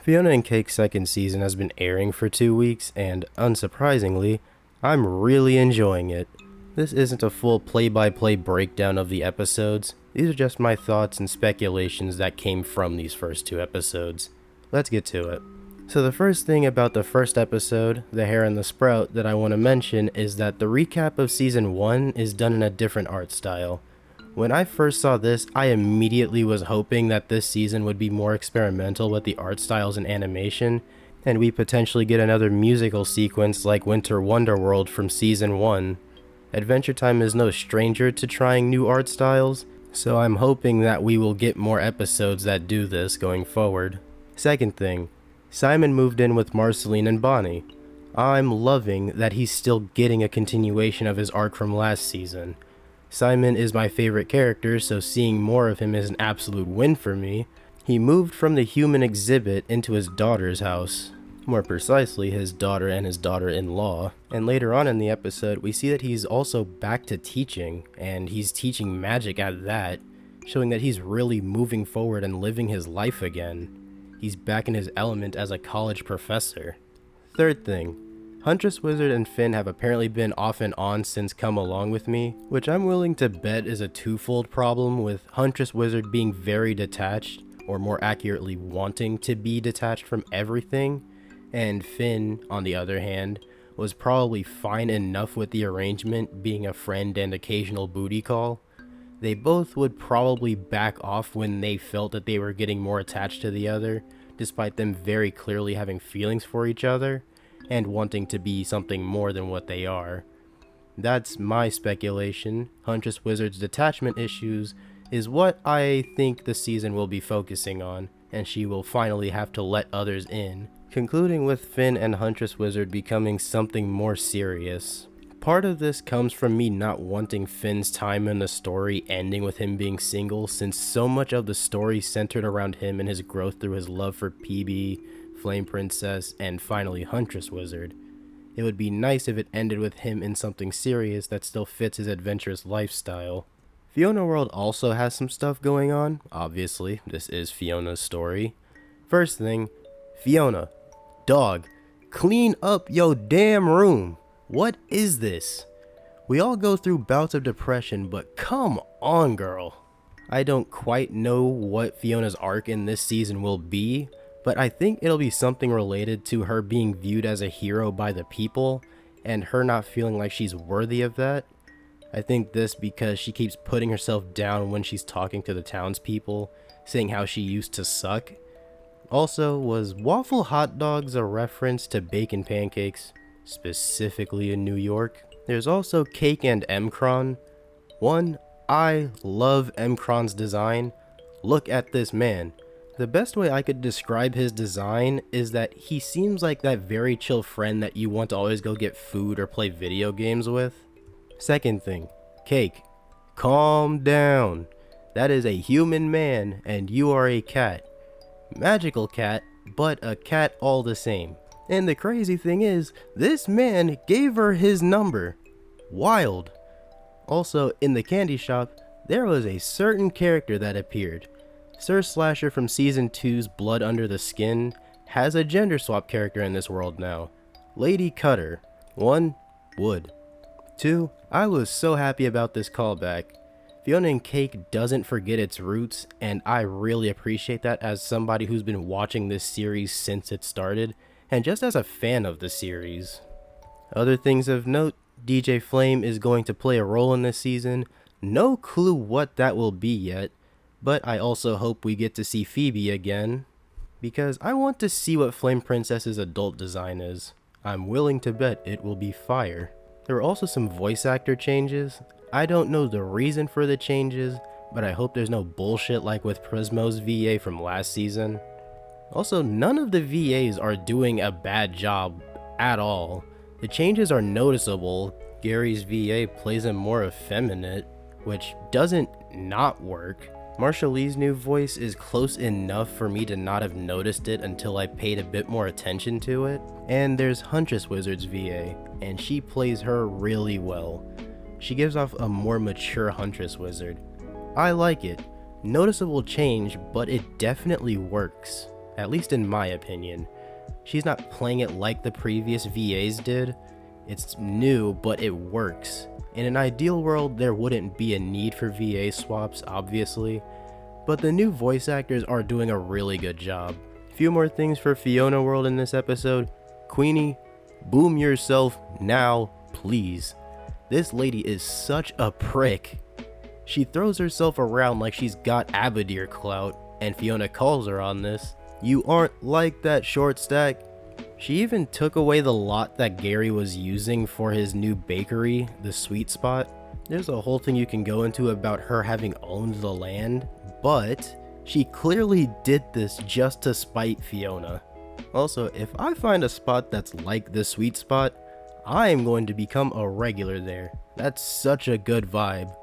Fiona and Cake's second season has been airing for 2 weeks, and unsurprisingly, I'm really enjoying it. This isn't a full play-by-play breakdown of the episodes, these are just my thoughts and speculations that came from these first 2 episodes. Let's get to it. So the first thing about the first episode, The Hare and the Sprout, that I want to mention is that the recap of season 1 is done in a different art style. When I first saw this, I immediately was hoping that this season would be more experimental with the art styles and animation, and we potentially get another musical sequence like Winter Wonderworld from season 1. Adventure Time is no stranger to trying new art styles, so I'm hoping that we will get more episodes that do this going forward. Second thing, Simon moved in with Marceline and Bonnie. I'm loving that he's still getting a continuation of his arc from last season. Simon is my favorite character, so seeing more of him is an absolute win for me. He moved from the human exhibit into his daughter's house. More precisely, his daughter and his daughter-in-law. And later on in the episode, we see that he's also back to teaching, and he's teaching magic at that, showing that he's really moving forward and living his life again. He's back in his element as a college professor. Third thing, Huntress Wizard and Finn have apparently been off and on since Come Along With Me, which I'm willing to bet is a twofold problem, with Huntress Wizard being very detached, or more accurately wanting to be detached from everything, and Finn, on the other hand, was probably fine enough with the arrangement being a friend and occasional booty call. They both would probably back off when they felt that they were getting more attached to the other, despite them very clearly having feelings for each other, and wanting to be something more than what they are. That's my speculation. Huntress Wizard's detachment issues is what I think the season will be focusing on, and she will finally have to let others in, concluding with Finn and Huntress Wizard becoming something more serious. Part of this comes from me not wanting Finn's time in the story ending with him being single, since so much of the story centered around him and his growth through his love for PB, Flame Princess, and finally Huntress Wizard. It would be nice if it ended with him in something serious that still fits his adventurous lifestyle. Fiona World also has some stuff going on, obviously, this is Fiona's story. First thing, Fiona, dog, clean up yo damn room. What is this? We all go through bouts of depression, but come on, girl. I don't quite know what Fiona's arc in this season will be, but I think it'll be something related to her being viewed as a hero by the people, and her not feeling like she's worthy of that. I think this because she keeps putting herself down when she's talking to the townspeople, saying how she used to suck. Also, was waffle hot dogs a reference to bacon pancakes, specifically in New York? There's also Cake and Mcron. One, I love Mcron's design. Look at this man. The best way I could describe his design is that he seems like that very chill friend that you want to always go get food or play video games with. Second thing, Cake, calm down. That is a human man and you are a cat. Magical cat, but a cat all the same. And the crazy thing is, this man gave her his number. Wild. Also, in the candy shop, there was a certain character that appeared. Sir Slasher from Season 2's Blood Under the Skin has a gender swap character in this world now. Lady Cutter. 1. Wood. 2. I was so happy about this callback. Fiona and Cake doesn't forget its roots, and I really appreciate that as somebody who's been watching this series since it started, and just as a fan of the series. Other things of note, DJ Flame is going to play a role in this season. No clue what that will be yet. But I also hope we get to see Phoebe again, because I want to see what Flame Princess's adult design is. I'm willing to bet it will be fire. There were also some voice actor changes. I don't know the reason for the changes, but I hope there's no bullshit like with Prismo's VA from last season. Also, none of the VAs are doing a bad job at all. The changes are noticeable. Gary's VA plays him more effeminate, which doesn't not work. Marsha Lee's new voice is close enough for me to not have noticed it until I paid a bit more attention to it. And there's Huntress Wizard's VA, and she plays her really well. She gives off a more mature Huntress Wizard. I like it. Noticeable change, but it definitely works. at least in my opinion. She's not playing it like the previous VAs did. It's new, but it works. In an ideal world, there wouldn't be a need for VA swaps, obviously, but the new voice actors are doing a really good job. Few more things for Fiona World in this episode. Queenie, boom yourself now, please. This lady is such a prick. She throws herself around like she's got Abadir clout, and Fiona calls her on this. You aren't like that, short stack. She even took away the lot that Gary was using for his new bakery, the Sweet Spot. There's a whole thing you can go into about her having owned the land, but she clearly did this just to spite Fiona. Also, if I find a spot that's like the Sweet Spot, I am going to become a regular there. That's such a good vibe.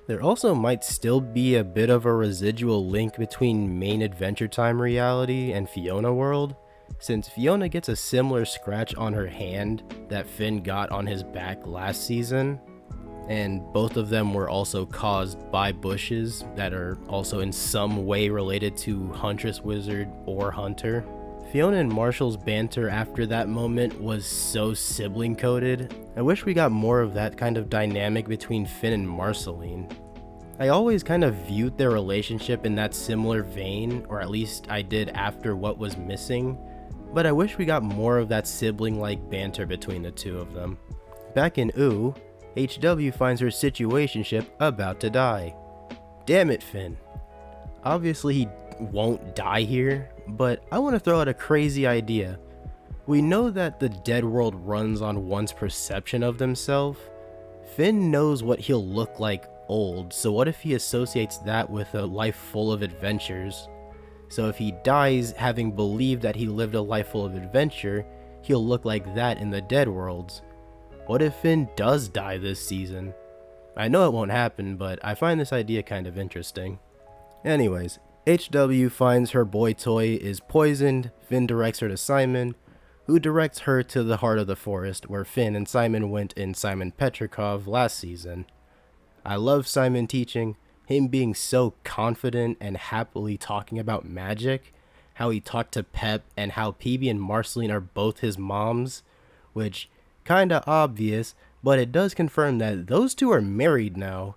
There also might still be a bit of a residual link between main Adventure Time reality and Fiona World, since Fiona gets a similar scratch on her hand that Finn got on his back last season, and both of them were also caused by bushes that are also in some way related to Huntress Wizard or Hunter. Fiona and Marshall's banter after that moment was so sibling coded. I wish we got more of that kind of dynamic between Finn and Marceline. I always kind of viewed their relationship in that similar vein, or at least I did after What Was Missing, but I wish we got more of that sibling-like banter between the two of them. Back in OO, HW finds her situationship about to die. Damn it, Finn. Obviously he won't die here, but I want to throw out a crazy idea. We know that the dead world runs on one's perception of themselves. Finn knows what he'll look like old, so what if he associates that with a life full of adventures? So if he dies having believed that he lived a life full of adventure, he'll look like that in the dead worlds. What if Finn does die this season? I know it won't happen, but I find this idea kind of interesting. Anyways, HW finds her boy toy is poisoned. Finn directs her to Simon, who directs her to the heart of the forest where Finn and Simon went in Simon Petrikov last season. I love Simon teaching, him being so confident and happily talking about magic, how he talked to Pep, and how PB and Marceline are both his moms, which kinda obvious, but it does confirm that those two are married now,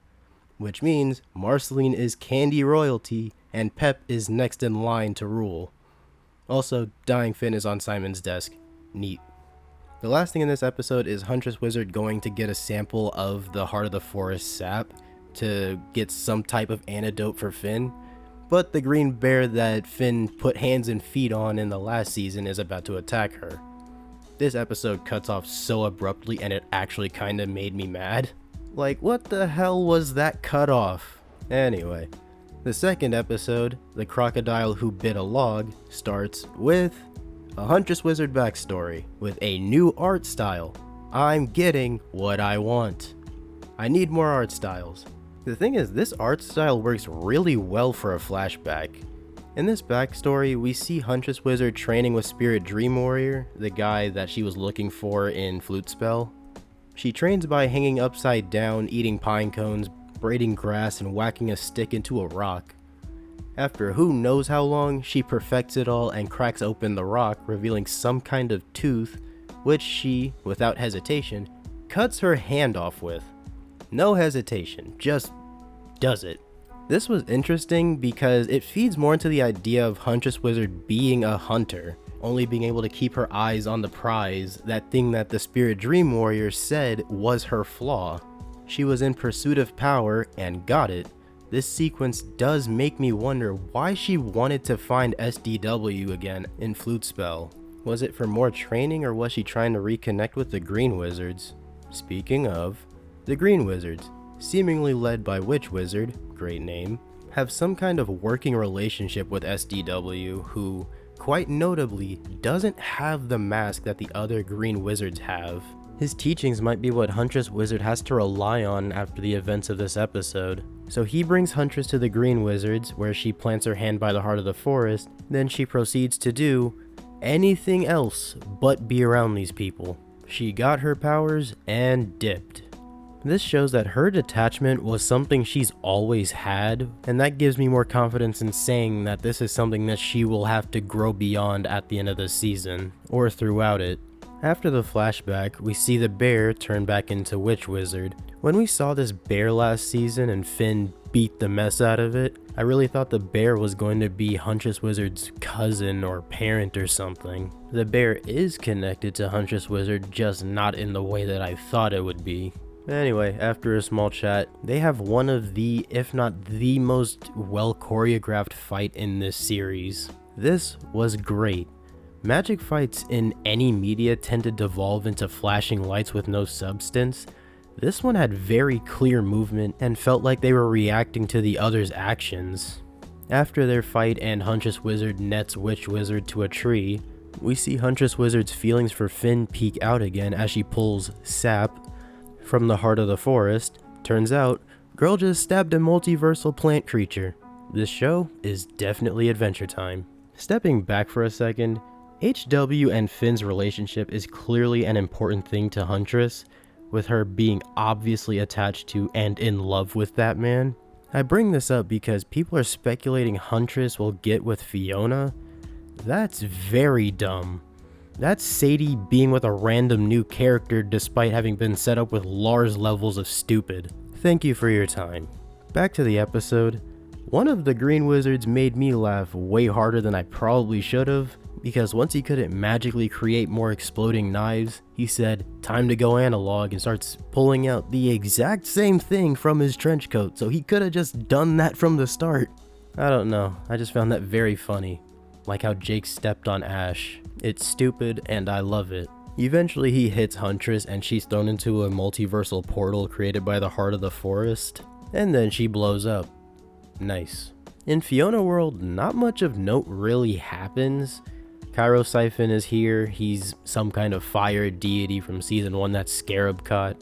which means Marceline is candy royalty and Pep is next in line to rule. Also, dying Finn is on Simon's desk. Neat. The last thing in this episode is Huntress Wizard going to get a sample of the Heart of the Forest sap to get some type of antidote for Finn, but the green bear that Finn put hands and feet on in the last season is about to attack her. This episode cuts off so abruptly and it actually kinda made me mad. Like, what the hell was that cut off? Anyway, the second episode, The Crocodile Who Bit a Log, starts with a Huntress Wizard backstory with a new art style. I'm getting what I want. I need more art styles. The thing is, this art style works really well for a flashback. In this backstory, we see Huntress Wizard training with Spirit Dream Warrior, the guy that she was looking for in Flute Spell. She trains by hanging upside down, eating pine cones, braiding grass, and whacking a stick into a rock. After who knows how long, she perfects it all and cracks open the rock, revealing some kind of tooth, which she, without hesitation, cuts her hand off with. No hesitation, just does it. This was interesting because it feeds more into the idea of Huntress Wizard being a hunter, only being able to keep her eyes on the prize, that thing that the Spirit Dream Warrior said was her flaw. She was in pursuit of power and got it. This sequence does make me wonder why she wanted to find SDW again in Flute Spell. Was it for more training, or was she trying to reconnect with the Green Wizards? Speaking of, the Green Wizards, seemingly led by Witch Wizard, great name, have some kind of working relationship with SDW, who, quite notably, doesn't have the mask that the other Green Wizards have. His teachings might be what Huntress Wizard has to rely on after the events of this episode. So he brings Huntress to the Green Wizards, where she plants her hand by the heart of the forest, then she proceeds to do anything else but be around these people. She got her powers and dipped. This shows that her detachment was something she's always had, and that gives me more confidence in saying that this is something that she will have to grow beyond at the end of the season, or throughout it. After the flashback, we see the bear turn back into Witch Wizard. When we saw this bear last season and Finn beat the mess out of it, I really thought the bear was going to be Huntress Wizard's cousin or parent or something. The bear is connected to Huntress Wizard, just not in the way that I thought it would be. Anyway, after a small chat, they have one of the, if not the most well choreographed fight in this series. This was great. Magic fights in any media tend to devolve into flashing lights with no substance. This one had very clear movement and felt like they were reacting to the other's actions. After their fight and Huntress Wizard nets Witch Wizard to a tree, we see Huntress Wizard's feelings for Finn peek out again as she pulls sap from the heart of the forest. Turns out, girl just stabbed a multiversal plant creature. This show is definitely Adventure Time. Stepping back for a second, HW and Finn's relationship is clearly an important thing to Huntress, with her being obviously attached to and in love with that man. I bring this up because people are speculating Huntress will get with Fiona. That's very dumb. That's Sadie being with a random new character despite having been set up with Lars levels of stupid. Thank you for your time. Back to the episode. One of the green wizards made me laugh way harder than I probably should have, because once he couldn't magically create more exploding knives, he said, "Time to go analog," and starts pulling out the exact same thing from his trench coat, so he could have just done that from the start. I don't know, I just found that very funny. Like how Jake stepped on Ash. It's stupid and I love it. Eventually he hits Huntress and she's thrown into a multiversal portal created by the heart of the forest, and then she blows up. Nice. In Fiona World, not much of note really happens. Cairo Siphon is here. He's some kind of fire deity from season 1 that Scarab caught.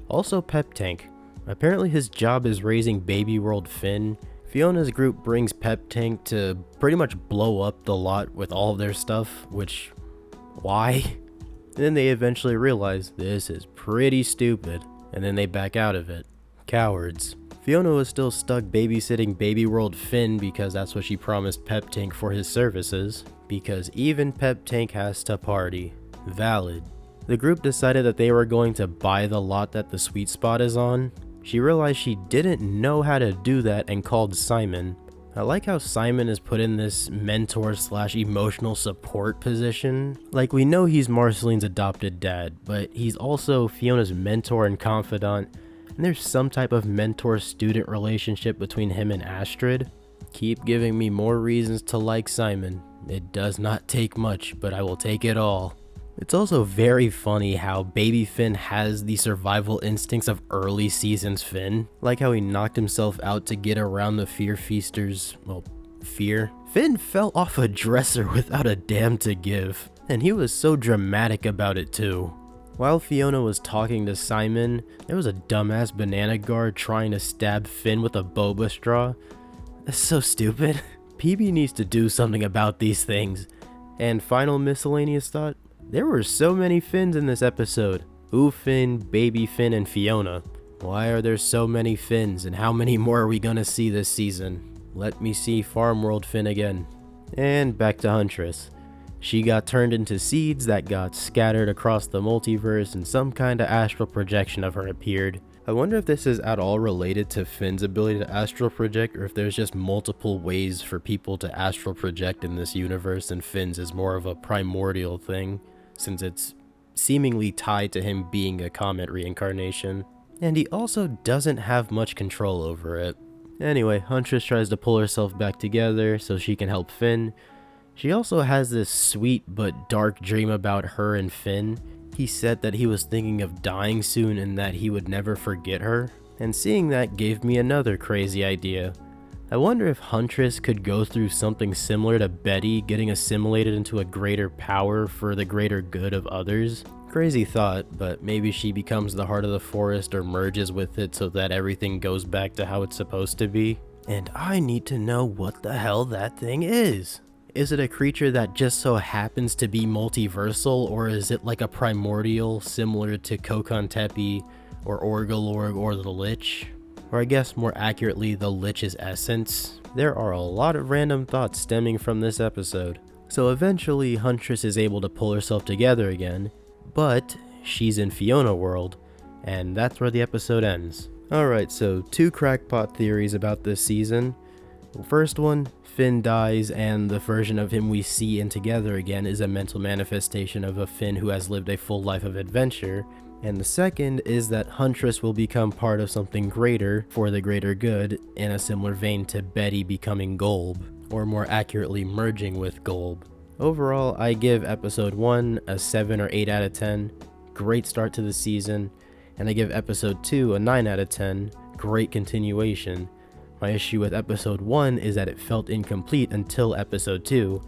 Also Pep Tank. Apparently his job is raising Baby World Finn. Fiona's group brings Pep Tank to pretty much blow up the lot with all of their stuff, which, why? Then they eventually realize this is pretty stupid, and then they back out of it. Cowards. Fiona was still stuck babysitting Baby World Finn because that's what she promised Pep Tank for his services, because even Pep Tank has to party. Valid. The group decided that they were going to buy the lot that the sweet spot is on. She realized she didn't know how to do that and called Simon. I like how Simon is put in this mentor/emotional support position. Like, we know he's Marceline's adopted dad, but he's also Fiona's mentor and confidant, and there's some type of mentor-student relationship between him and Astrid. Keep giving me more reasons to like Simon. It does not take much, but I will take it all. It's also very funny how baby Finn has the survival instincts of early seasons Finn. Like how he knocked himself out to get around the Fear Feasters, fear. Finn fell off a dresser without a damn to give, and he was so dramatic about it too. While Fiona was talking to Simon, there was a dumbass banana guard trying to stab Finn with a boba straw. That's so stupid. PB needs to do something about these things. And final miscellaneous thought, there were so many Finns in this episode. Ooh Finn, Baby Finn, and Fiona. Why are there so many Finns, and how many more are we gonna see this season? Let me see Farm World Finn again. And back to Huntress. She got turned into seeds that got scattered across the multiverse, and some kind of astral projection of her appeared. I wonder if this is at all related to Finn's ability to astral project, or if there's just multiple ways for people to astral project in this universe, and Finn's is more of a primordial thing, since it's seemingly tied to him being a comet reincarnation. And he also doesn't have much control over it. Anyway, Huntress tries to pull herself back together so she can help Finn. She also has this sweet but dark dream about her and Finn. He said that he was thinking of dying soon and that he would never forget her. And seeing that gave me another crazy idea. I wonder if Huntress could go through something similar to Betty, getting assimilated into a greater power for the greater good of others. Crazy thought, but maybe she becomes the heart of the forest or merges with it so that everything goes back to how it's supposed to be. And I need to know what the hell that thing is. Is it a creature that just so happens to be multiversal, or is it like a primordial similar to Kokon Tepe or Orgolorg, or the Lich, or I guess more accurately, the Lich's essence. There are a lot of random thoughts stemming from this episode. So eventually, Huntress is able to pull herself together again, but she's in Fiona World, and that's where the episode ends. Alright, so 2 crackpot theories about this season. First one, Finn dies, and the version of him we see in Together Again is a mental manifestation of a Finn who has lived a full life of adventure. And the second is that Huntress will become part of something greater for the greater good, in a similar vein to Betty becoming Golb, or more accurately merging with Golb. Overall, I give episode 1 a 7 or 8 out of 10, great start to the season, and I give episode 2 a 9 out of 10, great continuation. My issue with episode 1 is that it felt incomplete until episode 2.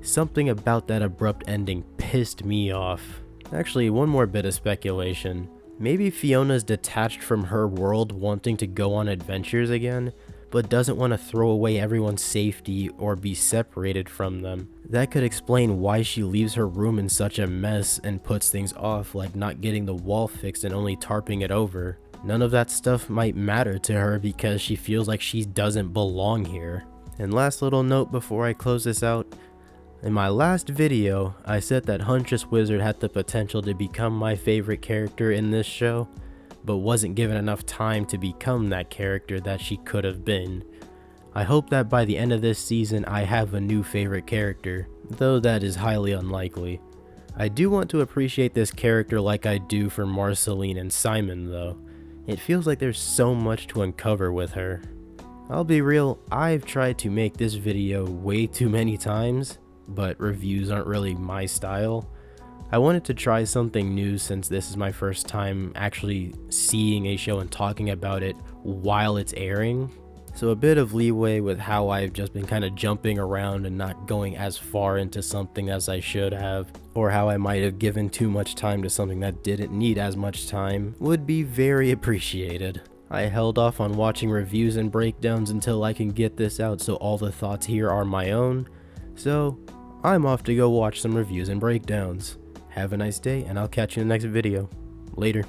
Something about that abrupt ending pissed me off. Actually, one more bit of speculation. Maybe Fiona's detached from her world wanting to go on adventures again, but doesn't want to throw away everyone's safety or be separated from them. That could explain why she leaves her room in such a mess and puts things off, like not getting the wall fixed and only tarping it over. None of that stuff might matter to her because she feels like she doesn't belong here. And last little note before I close this out. In my last video, I said that Huntress Wizard had the potential to become my favorite character in this show, but wasn't given enough time to become that character that she could have been. I hope that by the end of this season I have a new favorite character, though that is highly unlikely. I do want to appreciate this character like I do for Marceline and Simon though. It feels like there's so much to uncover with her. I'll be real, I've tried to make this video way too many times, but reviews aren't really my style. I wanted to try something new since this is my first time actually seeing a show and talking about it while it's airing. So a bit of leeway with how I've just been kind of jumping around and not going as far into something as I should have, or how I might have given too much time to something that didn't need as much time, would be very appreciated. I held off on watching reviews and breakdowns until I can get this out so all the thoughts here are my own. So I'm off to go watch some reviews and breakdowns. Have a nice day, and I'll catch you in the next video. Later.